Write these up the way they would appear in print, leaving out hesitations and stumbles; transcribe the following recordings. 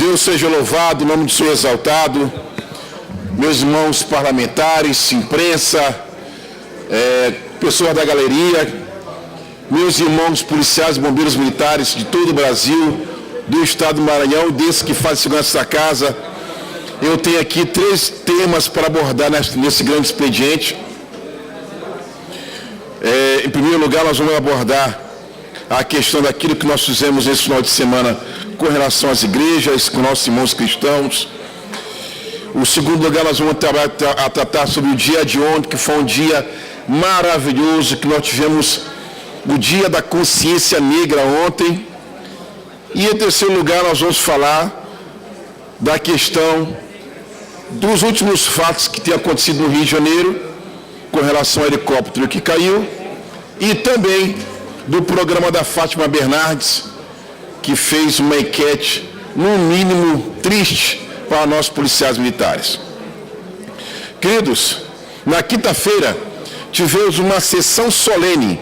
Deus seja louvado, o nome do Senhor exaltado. Meus irmãos parlamentares, imprensa, pessoas da galeria, meus irmãos policiais e bombeiros militares de todo o Brasil, do estado do Maranhão, desses que fazem segurança da casa. Eu tenho aqui 3 temas para abordar nesse grande expediente. Em primeiro lugar, nós vamos abordar a questão daquilo que nós fizemos nesse final de semana com relação às igrejas, com nossos irmãos cristãos. O segundo lugar, nós vamos tratar sobre o dia de ontem, que foi um dia maravilhoso, que nós tivemos o dia da consciência negra ontem. E em terceiro lugar, nós vamos falar da questão dos últimos fatos que têm acontecido no Rio de Janeiro, com relação ao helicóptero que caiu, e também do programa da Fátima Bernardes, que fez uma enquete, no mínimo, triste para nós policiais militares. Queridos, na quinta-feira, tivemos uma sessão solene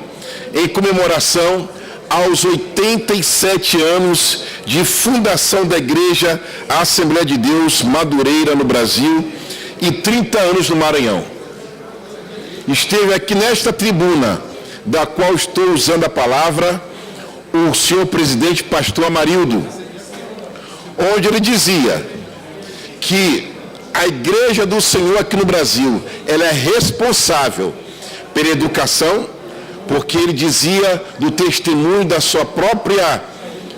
em comemoração aos 87 anos de fundação da Igreja Assembleia de Deus Madureira no Brasil e 30 anos no Maranhão. Esteve aqui nesta tribuna, da qual estou usando a palavra, o senhor presidente pastor Amarildo, onde ele dizia que a Igreja do Senhor aqui no Brasil, ela é responsável pela educação, porque ele dizia do testemunho da sua própria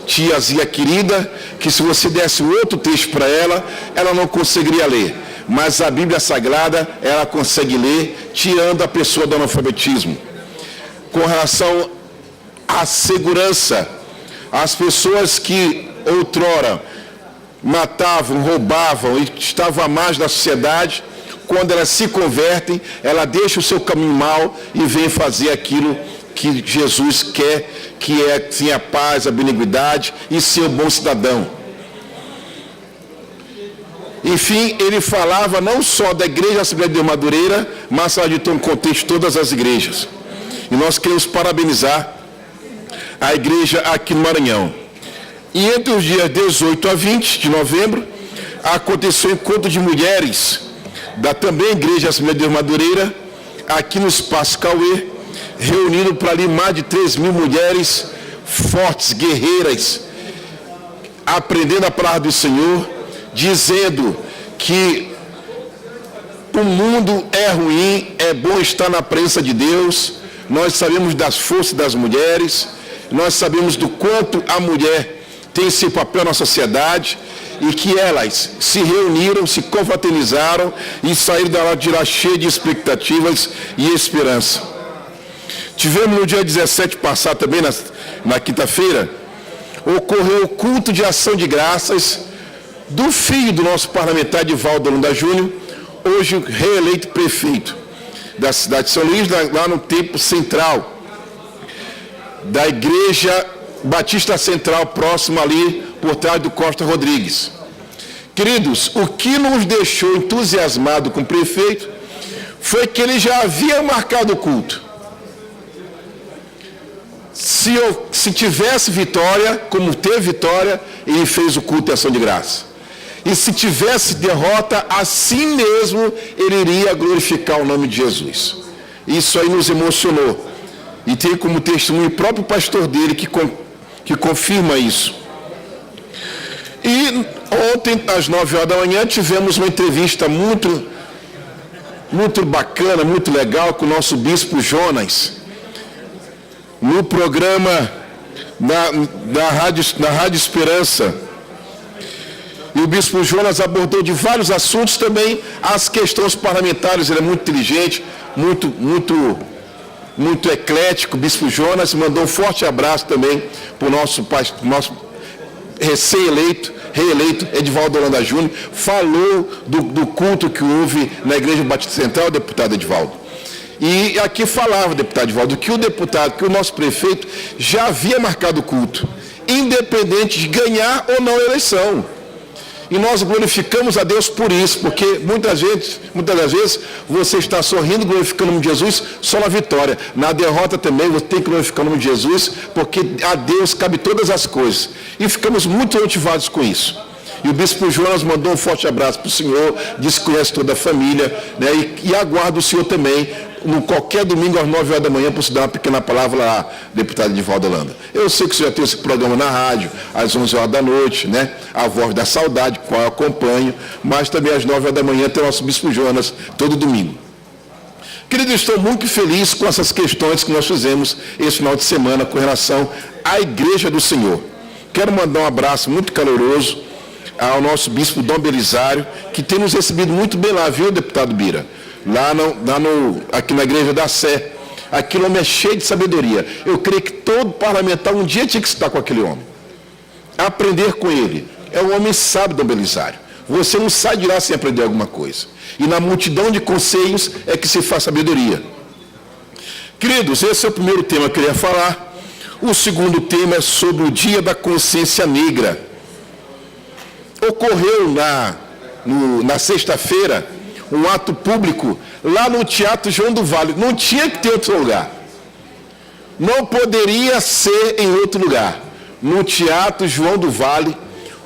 tiazinha querida, que se você desse outro texto para ela, ela não conseguiria ler. Mas a Bíblia Sagrada, ela consegue ler, tirando a pessoa do analfabetismo. Com relação à segurança, as pessoas que outrora matavam, roubavam e estavam à margem da sociedade, quando elas se convertem, ela deixa o seu caminho mau e vem fazer aquilo que Jesus quer, que é ter a paz, a benignidade e ser um bom cidadão. Enfim, ele falava não só da Igreja Assembleia de Deus Madureira, mas ela ditou um contexto de todas as igrejas. E nós queremos parabenizar a igreja aqui no Maranhão. E entre os dias 18 a 20 de novembro, aconteceu o encontro de mulheres da também Igreja Assembleia de Deus Madureira, aqui no Espaço Cauê, reunindo para ali mais de 3.000 mulheres fortes, guerreiras, aprendendo a palavra do Senhor, dizendo que o mundo é ruim, é bom estar na presença de Deus. Nós sabemos das forças das mulheres, nós sabemos do quanto a mulher tem seu papel na sociedade e que elas se reuniram, se confraternizaram e saíram da de lá cheia de expectativas e esperança. Tivemos no dia 17 passado, também na quinta-feira, ocorreu o culto de ação de graças do filho do nosso parlamentar Edivaldo Holanda Júnior, hoje reeleito prefeito da cidade de São Luís, lá no templo central da Igreja Batista Central, próximo ali, por trás do Costa Rodrigues. Queridos, o que nos deixou entusiasmado com o prefeito foi que ele já havia marcado o culto. Se tivesse vitória, como teve vitória, ele fez o culto de ação de graça. E se tivesse derrota, assim mesmo ele iria glorificar o nome de Jesus. Isso aí nos emocionou. E tem como testemunho o próprio pastor dele que confirma isso. E ontem, às 9 horas da manhã, tivemos uma entrevista muito bacana, muito legal, com o nosso bispo Jonas, no programa da Rádio Esperança. E o bispo Jonas abordou de vários assuntos também as questões parlamentares. Ele é muito inteligente, muito eclético. O bispo Jonas mandou um forte abraço também para o nosso reeleito Edivaldo Holanda Júnior. Falou do culto que houve na Igreja Batista Central, deputado Edivaldo. E aqui falava, deputado Edivaldo, que o nosso prefeito já havia marcado o culto, independente de ganhar ou não a eleição. E nós glorificamos a Deus por isso, porque muitas das vezes você está sorrindo, glorificando o nome de Jesus só na vitória. Na derrota também você tem que glorificar o nome de Jesus, porque a Deus cabe todas as coisas. E ficamos muito motivados com isso. E o bispo Jonas mandou um forte abraço para o senhor, disse que conhece toda a família, né? E aguarda o senhor também, no qualquer domingo às 9 horas da manhã, para você dar uma pequena palavra lá, deputado Edivaldo Holanda. Eu sei que o senhor já tem esse programa na rádio, às 11 horas da noite, né? A Voz da Saudade, qual eu acompanho, mas também às 9 horas da manhã tem o nosso bispo Jonas, todo domingo. Querido, estou muito feliz com essas questões que nós fizemos esse final de semana com relação à Igreja do Senhor. Quero mandar um abraço muito caloroso ao nosso bispo Dom Belisário, que tem nos recebido muito bem lá, viu, deputado Bira? Aqui na Igreja da Sé. Aquele homem é cheio de sabedoria. Eu creio que todo parlamentar um dia tinha que estar com aquele homem. Aprender com ele. É um homem sábio, Dom Belisário. Você não sai de lá sem aprender alguma coisa. E na multidão de conselhos é que se faz sabedoria. Queridos, esse é o primeiro tema que eu queria falar. O segundo tema é sobre o Dia da Consciência Negra. Ocorreu na sexta-feira um ato público lá no Teatro João do Vale. Não tinha que ter outro lugar. Não poderia ser em outro lugar. No Teatro João do Vale,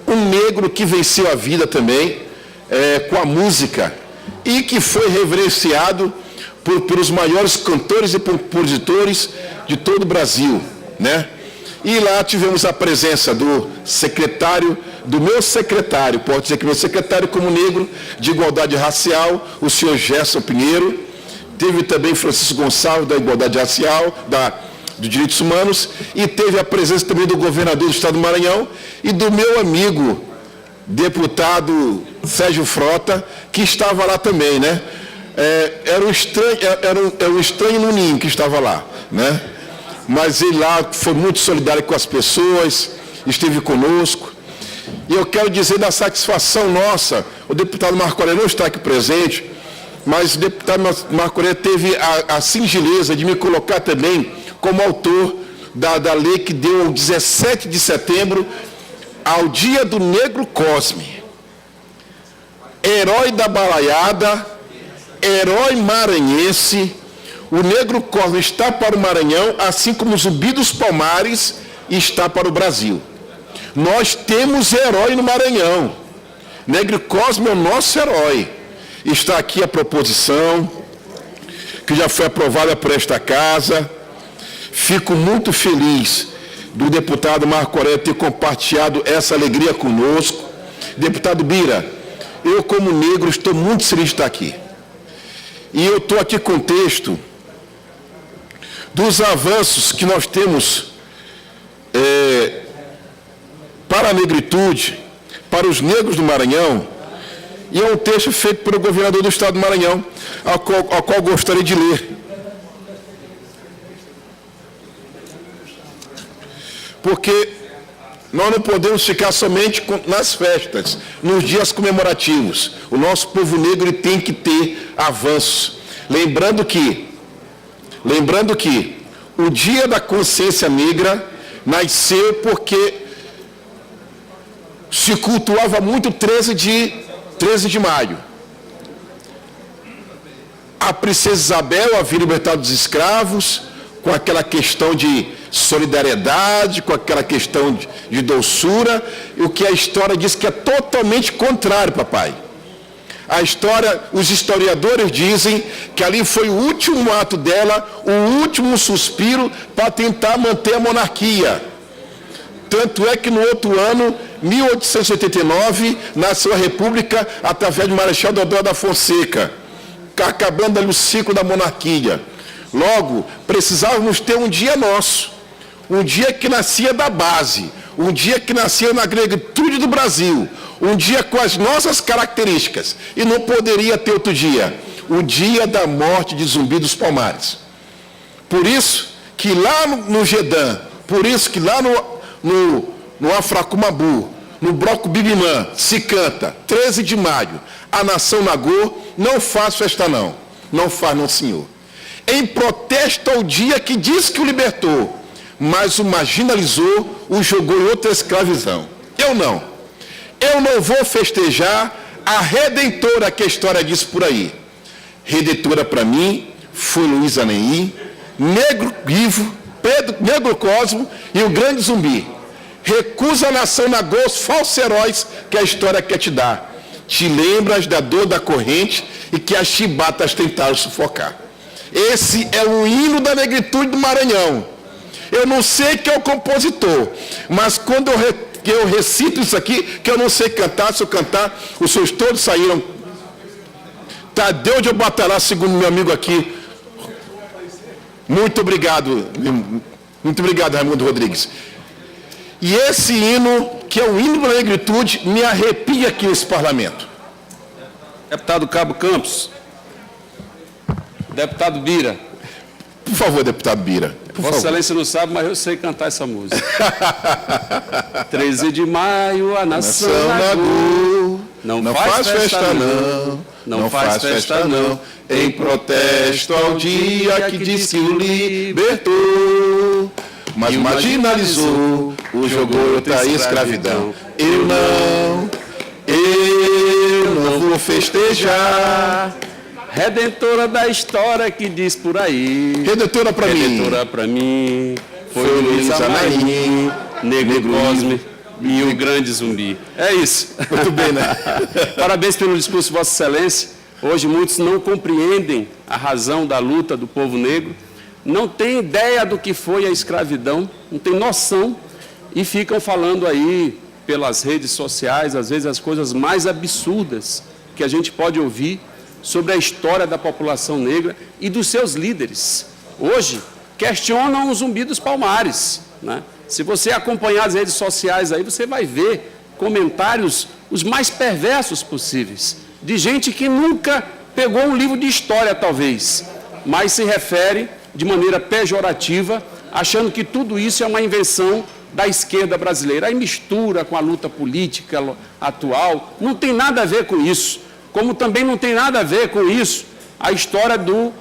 um negro que venceu a vida também, com a música, e que foi reverenciado pelos maiores cantores e compositores de todo o Brasil, né? E lá tivemos a presença do meu secretário, pode dizer que meu secretário como negro de igualdade racial, o senhor Gerson Pinheiro. Teve também Francisco Gonçalves, da igualdade racial, dos direitos humanos, e teve a presença também do governador do estado do Maranhão e do meu amigo, deputado Sérgio Frota, que estava lá também, né? Era um estranho no ninho que estava lá, né? Mas ele lá foi muito solidário com as pessoas, esteve conosco. E eu quero dizer da satisfação nossa, o deputado Marco Aurélio não está aqui presente, mas o deputado Marco Aurélio teve a singeleza de me colocar também como autor da lei que deu 17 de setembro ao Dia do Negro Cosme. Herói da balaiada, herói maranhense, o Negro Cosme está para o Maranhão, assim como o Zumbi dos Palmares está para o Brasil. Nós temos herói no Maranhão. Negro Cosme é o nosso herói. Está aqui a proposição, que já foi aprovada por esta casa. Fico muito feliz do deputado Marco Aurélio ter compartilhado essa alegria conosco. Deputado Bira, eu como negro estou muito feliz de estar aqui. E eu estou aqui com o texto dos avanços que nós temos para a negritude, para os negros do Maranhão, e é um texto feito pelo governador do estado do Maranhão, ao qual gostaria de ler. Porque nós não podemos ficar somente nas festas, nos dias comemorativos. O nosso povo negro ele tem que ter avanços. Lembrando que o Dia da Consciência Negra nasceu porque se cultuava muito 13 de maio. A princesa Isabel havia libertado os escravos, com aquela questão de solidariedade, com aquela questão de doçura, e o que a história diz que é totalmente contrário, papai. Os historiadores dizem que ali foi o último ato dela, o último suspiro para tentar manter a monarquia. Tanto é que no outro ano, 1889, nasceu a República através do Marechal Deodoro da Fonseca, acabando ali o ciclo da monarquia. Logo, precisávamos ter um dia nosso, um dia que nascia da base, um dia que nascia na negritude do Brasil, um dia com as nossas características, e não poderia ter outro dia, o dia da morte de Zumbi dos Palmares. Por isso que lá no Gedã, por isso que lá no Afracumabu, no Bloco Bibimã, se canta, 13 de maio, a nação Nagô, não faz festa não, não faz não senhor. Em protesto ao dia que diz que o libertou, mas o marginalizou, o jogou em outra escravidão. Eu não vou festejar a redentora que a história diz por aí. Redentora para mim foi Luiz Aneim, Negro Vivo, Negro Cosmo e o Grande Zumbi. Recusa a nação na gosto, falsos heróis que a história quer te dar. Te lembras da dor da corrente e que as chibatas tentaram sufocar. Esse é o hino da negritude do Maranhão. Eu não sei quem é o compositor, mas quando eu recito isso aqui, que eu não sei cantar, se eu cantar, os seus todos saíram. Tadeu de Obatalá, segundo meu amigo aqui. Muito obrigado, Raimundo Rodrigues. E esse hino, que é o hino da negritude, me arrepia aqui nesse parlamento. Deputado Cabo Campos. Deputado Bira. Por favor, deputado Bira. Vossa Excelência não sabe, mas eu sei cantar essa música. 13 de maio, a nação Nagu. Não faz festa não. Não faz festa não. Em protesto ao dia que diz que o libertou. Mas marginalizou, o jogou outra escravidão. Eu não vou festejar. Redentora da história que diz por aí. Redentora para mim. Redentora para mim. Foi o Luiz Anaim, Negro Cosme e o grande Zumbi. É isso. Muito bem, né? Parabéns pelo discurso, Vossa Excelência. Hoje muitos não compreendem a razão da luta do povo negro, não têm ideia do que foi a escravidão, não têm noção e ficam falando aí pelas redes sociais, às vezes as coisas mais absurdas que a gente pode ouvir sobre a história da população negra e dos seus líderes. Hoje, questionam o Zumbi dos Palmares, né? Se você acompanhar as redes sociais aí, você vai ver comentários os mais perversos possíveis, de gente que nunca pegou um livro de história, talvez, mas se refere de maneira pejorativa, achando que tudo isso é uma invenção da esquerda brasileira. Aí mistura com a luta política atual, não tem nada a ver com isso. Como também não tem nada a ver com isso a história do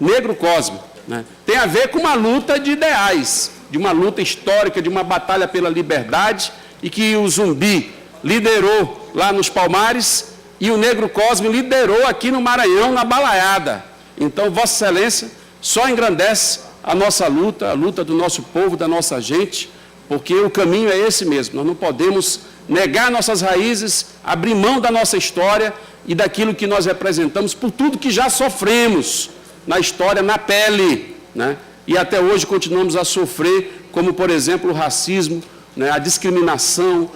Negro Cosme, né? Tem a ver com uma luta de ideais, de uma luta histórica, de uma batalha pela liberdade, e que o Zumbi liderou lá nos Palmares e o Negro Cosme liderou aqui no Maranhão, na Balaiada. Então, Vossa Excelência só engrandece a nossa luta, a luta do nosso povo, da nossa gente, porque o caminho é esse mesmo. Nós não podemos negar nossas raízes, abrir mão da nossa história e daquilo que nós representamos por tudo que já sofremos na história, na pele, né? E até hoje continuamos a sofrer, como, por exemplo, o racismo, né? A discriminação,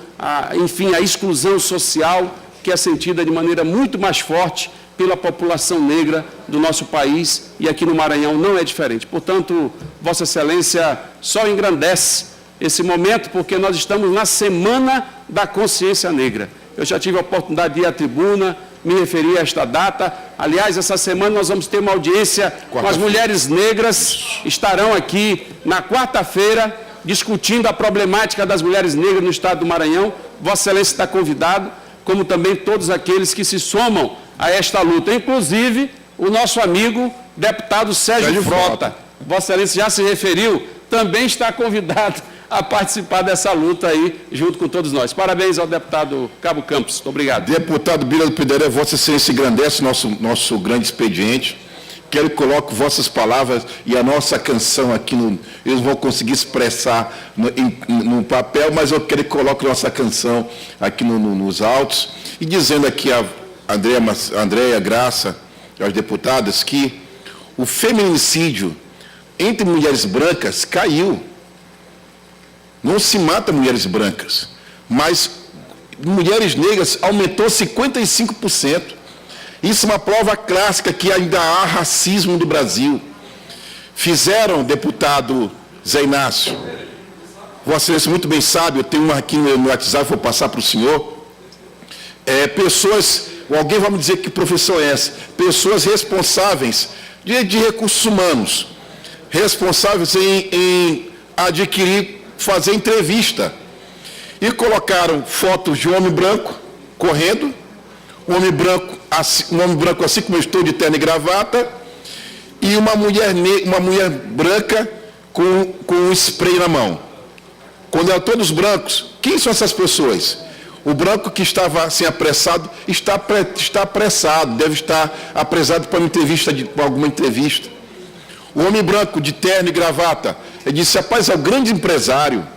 enfim, a exclusão social, que é sentida de maneira muito mais forte pela população negra do nosso país, e aqui no Maranhão não é diferente. Portanto, Vossa Excelência só engrandece esse momento, porque nós estamos na Semana da Consciência Negra. Eu já tive a oportunidade de ir à tribuna, me referi a esta data. Aliás, essa semana nós vamos ter uma audiência com as mulheres negras, estarão aqui na quarta-feira, discutindo a problemática das mulheres negras no estado do Maranhão. Vossa Excelência está convidado, como também todos aqueles que se somam a esta luta, inclusive o nosso amigo deputado Sérgio Frota. Vossa Excelência já se referiu, também está convidado a participar dessa luta aí, junto com todos nós. Parabéns ao deputado Cabo Campos. Muito obrigado. Deputado Bira do Pidaré, Vossa Excelência engrandece nosso grande expediente. Quero que coloque vossas palavras e a nossa canção aqui, eles vão conseguir expressar no papel, mas eu quero que coloque nossa canção aqui nos autos, e dizendo aqui a Andréia Graça, aos deputados, que o feminicídio entre mulheres brancas caiu. Não se mata mulheres brancas, mas mulheres negras aumentou 55%. Isso é uma prova clássica que ainda há racismo no Brasil. Fizeram, deputado Zé Inácio, Vossa Excelência muito bem sabe, eu tenho uma aqui no WhatsApp, vou passar para o senhor. Pessoas, alguém vai me dizer que profissão é essa? Pessoas responsáveis de recursos humanos, responsáveis em fazer entrevista. E colocaram fotos de um homem branco correndo, um homem branco assim como eu estou, de terno e gravata, e uma mulher branca com um spray na mão. Quando eram todos brancos, quem são essas pessoas? O branco que estava assim apressado, está apressado, deve estar apressado para alguma entrevista. O homem branco de terno e gravata, ele disse: rapaz, é o grande empresário,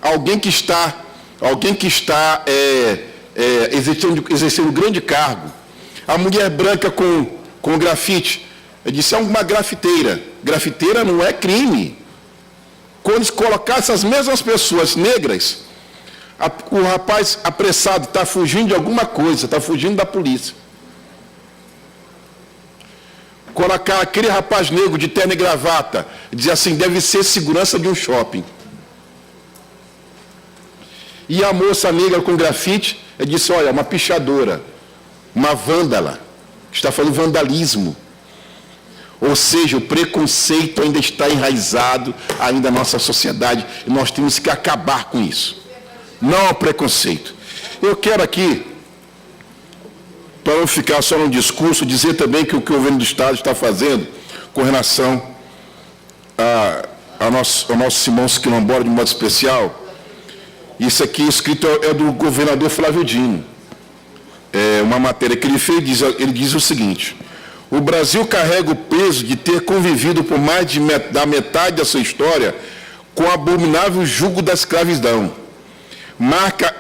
alguém que está exercendo grande cargo. A mulher branca com grafite, eu disse, é uma grafiteira. Grafiteira não é crime. Quando se colocar essas mesmas pessoas negras, o rapaz apressado está fugindo de alguma coisa, está fugindo da polícia. Colocar aquele rapaz negro de terno e gravata, dizer assim, deve ser segurança de um shopping. E a moça negra com grafite, eu disse, olha, uma pichadora, uma vândala, que está fazendo vandalismo. Ou seja, o preconceito ainda está enraizado ainda na nossa sociedade, e nós temos que acabar com isso. Não ao preconceito. Eu quero aqui, para não ficar só no discurso, dizer também que o que o governo do Estado está fazendo com relação ao nosso Simões Quilombola, de modo especial. Isso aqui escrito é do governador Flávio Dino. É uma matéria que ele fez, ele diz o seguinte: o Brasil carrega o peso de ter convivido por mais da metade da sua história com o abominável jugo da escravidão, marca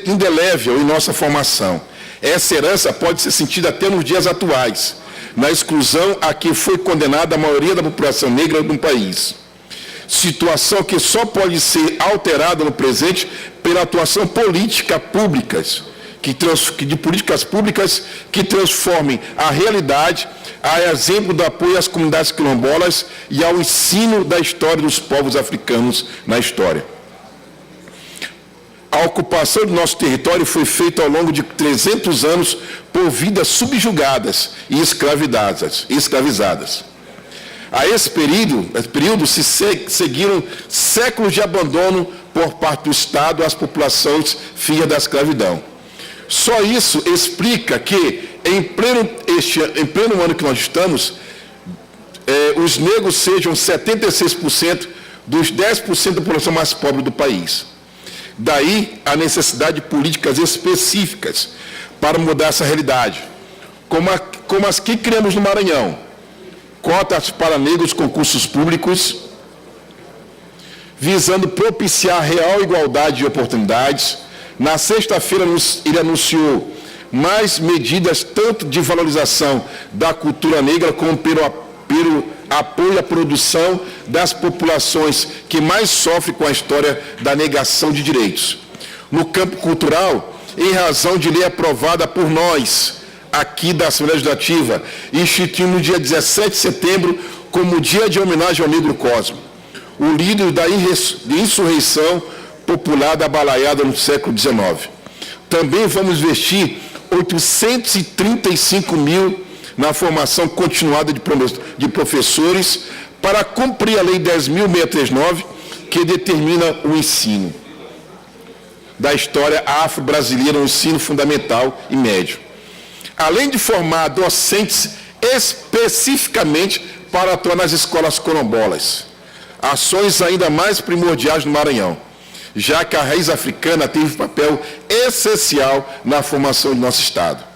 indelével em nossa formação. Essa herança pode ser sentida até nos dias atuais, na exclusão a que foi condenada a maioria da população negra do país. Situação que só pode ser alterada no presente pela atuação política públicas, de políticas públicas que transformem a realidade a exemplo do apoio às comunidades quilombolas e ao ensino da história dos povos africanos na história. A ocupação do nosso território foi feita ao longo de 300 anos por vidas subjugadas e escravizadas. A esse período se seguiram séculos de abandono por parte do Estado às populações filhas da escravidão. Só isso explica que, em pleno ano que nós estamos, os negros sejam 76% dos 10% da população mais pobre do país. Daí a necessidade de políticas específicas para mudar essa realidade, como as que criamos no Maranhão: cotas para negros concursos públicos, visando propiciar real igualdade de oportunidades. Na sexta-feira, ele anunciou mais medidas, tanto de valorização da cultura negra, como pelo apoio à produção das populações que mais sofrem com a história da negação de direitos. No campo cultural, em razão de lei aprovada por nós, aqui da Assembleia Legislativa, instituindo no dia 17 de setembro como dia de homenagem ao Negro Cosmo, o líder da insurreição popular da balaiada no século XIX. Também vamos investir 835 mil na formação continuada de professores para cumprir a Lei 10.639, que determina o ensino da história afro-brasileira no ensino fundamental e médio. Além de formar docentes especificamente para atuar nas escolas quilombolas, ações ainda mais primordiais no Maranhão, já que a raiz africana teve papel essencial na formação do nosso Estado.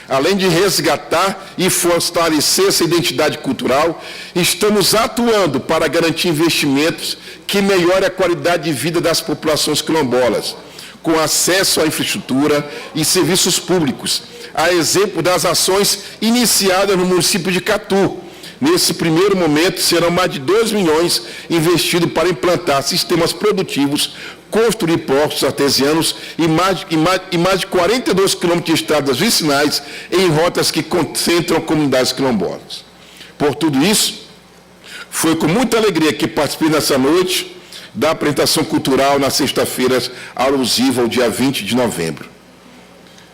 Além de resgatar e fortalecer essa identidade cultural, estamos atuando para garantir investimentos que melhorem a qualidade de vida das populações quilombolas, com acesso à infraestrutura e serviços públicos, a exemplo das ações iniciadas no município de Catu. Nesse primeiro momento, serão mais de 2 milhões investidos para implantar sistemas produtivos, construir postos artesianos e mais de 42 quilômetros de estradas vicinais em rotas que concentram comunidades quilombolas. Por tudo isso, foi com muita alegria que participei nessa noite da apresentação cultural na sexta-feira, alusiva ao dia 20 de novembro.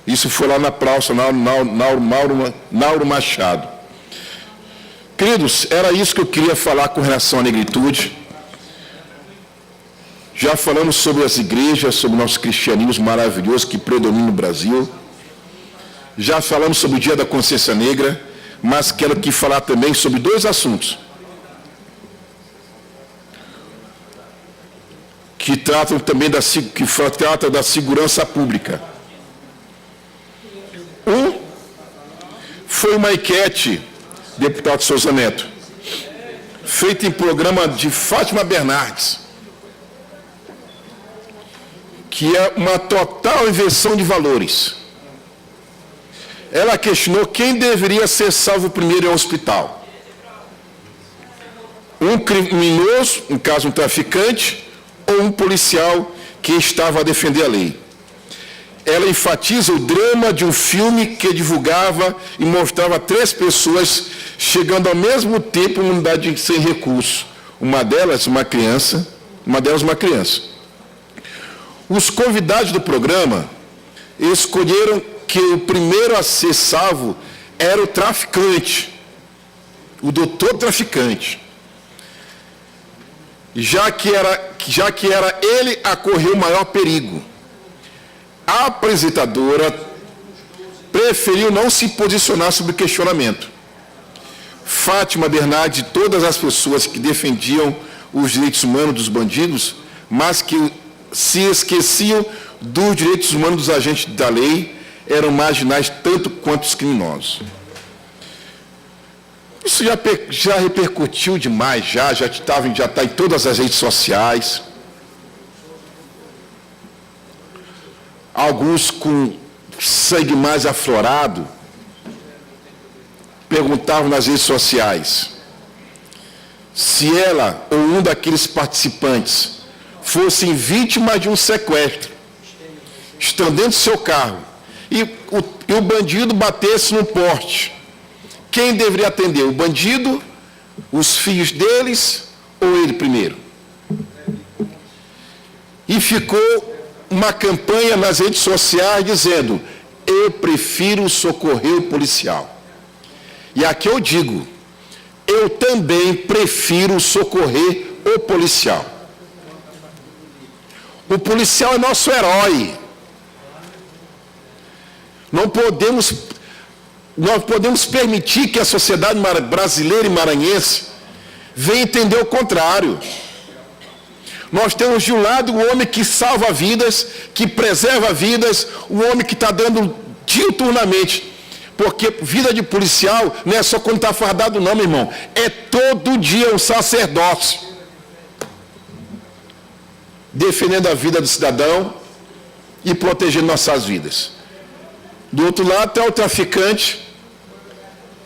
Isso foi lá na praça Nauro Machado. Queridos, era isso que eu queria falar com relação à negritude. Já falamos sobre as igrejas, sobre o nosso cristianismo maravilhoso que predomina no Brasil. Já falamos sobre o Dia da Consciência Negra, mas quero aqui falar também sobre 2 assuntos que tratam também da segurança pública. Foi uma enquete, deputado Souza Neto, feita em programa de Fátima Bernardes, que é uma total inversão de valores. Ela questionou quem deveria ser salvo primeiro em um hospital. Um criminoso, no caso um traficante, ou um policial que estava a defender a lei. Ela enfatiza o drama de um filme que divulgava e mostrava 3 pessoas chegando ao mesmo tempo em uma unidade sem recurso. Uma delas uma criança. Os convidados do programa escolheram que o primeiro a ser salvo era o traficante, o doutor traficante, já que era ele a correr o maior perigo. A apresentadora preferiu não se posicionar sobre o questionamento. Fátima Bernardes e todas as pessoas que defendiam os direitos humanos dos bandidos, mas que se esqueciam dos direitos humanos dos agentes da lei, eram marginais tanto quanto os criminosos. Isso já repercutiu demais, já está em todas as redes sociais. Alguns com sangue mais aflorado perguntavam nas redes sociais se ela ou um daqueles participantes fossem vítimas de um sequestro, estando dentro do seu carro, e o bandido batesse no porte, quem deveria atender? O bandido, os filhos deles ou ele primeiro? E ficou uma campanha nas redes sociais dizendo: eu prefiro socorrer o policial. E aqui eu digo, eu também prefiro socorrer o policial. O policial é nosso herói. Não podemos permitir que a sociedade brasileira e maranhense venha entender o contrário. Nós temos de um lado o homem que salva vidas, que preserva vidas, o homem que está dando diuturnamente. Porque vida de policial não é só quando está fardado não, meu irmão. É todo dia um sacerdócio. Defendendo a vida do cidadão e protegendo nossas vidas. Do outro lado está o traficante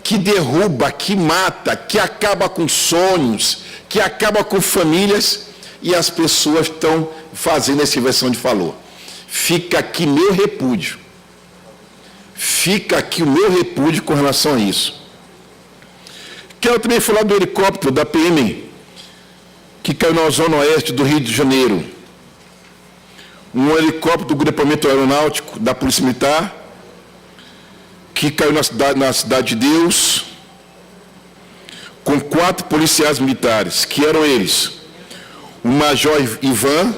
que derruba, que mata, que acaba com sonhos, que acaba com famílias, e as pessoas estão fazendo essa inversão de valor. Fica aqui meu repúdio. Fica aqui o meu repúdio com relação a isso. Quero também falar do helicóptero da PM, que caiu na zona oeste do Rio de Janeiro. Um helicóptero do grupamento aeronáutico da Polícia Militar, que caiu na Cidade de Deus, com 4 policiais militares, que eram eles: o Major Ivan,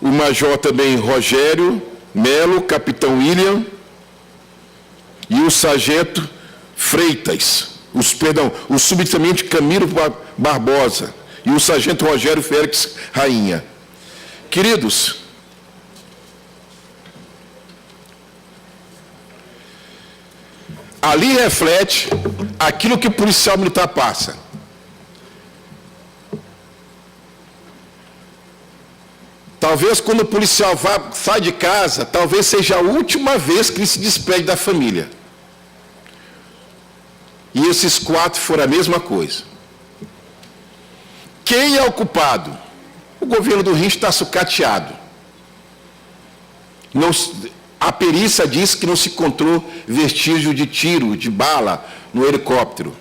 o Major também Rogério Melo, Capitão William, e o Sargento Freitas, o Subtenente Camilo Barbosa, e o Sargento Rogério Félix Rainha. Queridos, ali reflete aquilo que o policial militar passa. Talvez quando o policial sai de casa, talvez seja a última vez que ele se despede da família. E esses 4 foram a mesma coisa. Quem é o culpado? O governo do Rio está sucateado. A perícia diz que não se encontrou vestígio de tiro, de bala no helicóptero.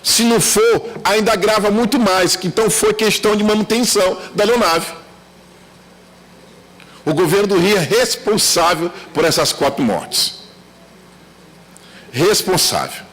Se não for, ainda agrava muito mais, que então foi questão de manutenção da aeronave. O governo do Rio é responsável por essas 4 mortes. Responsável.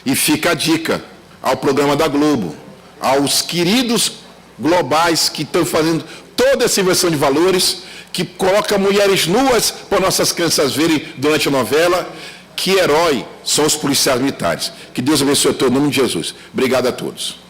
E fica a dica ao programa da Globo, aos queridos globais que estão fazendo toda essa inversão de valores, que coloca mulheres nuas para nossas crianças verem durante a novela. Que herói são os policiais militares. Que Deus abençoe a todos, em nome de Jesus. Obrigado a todos.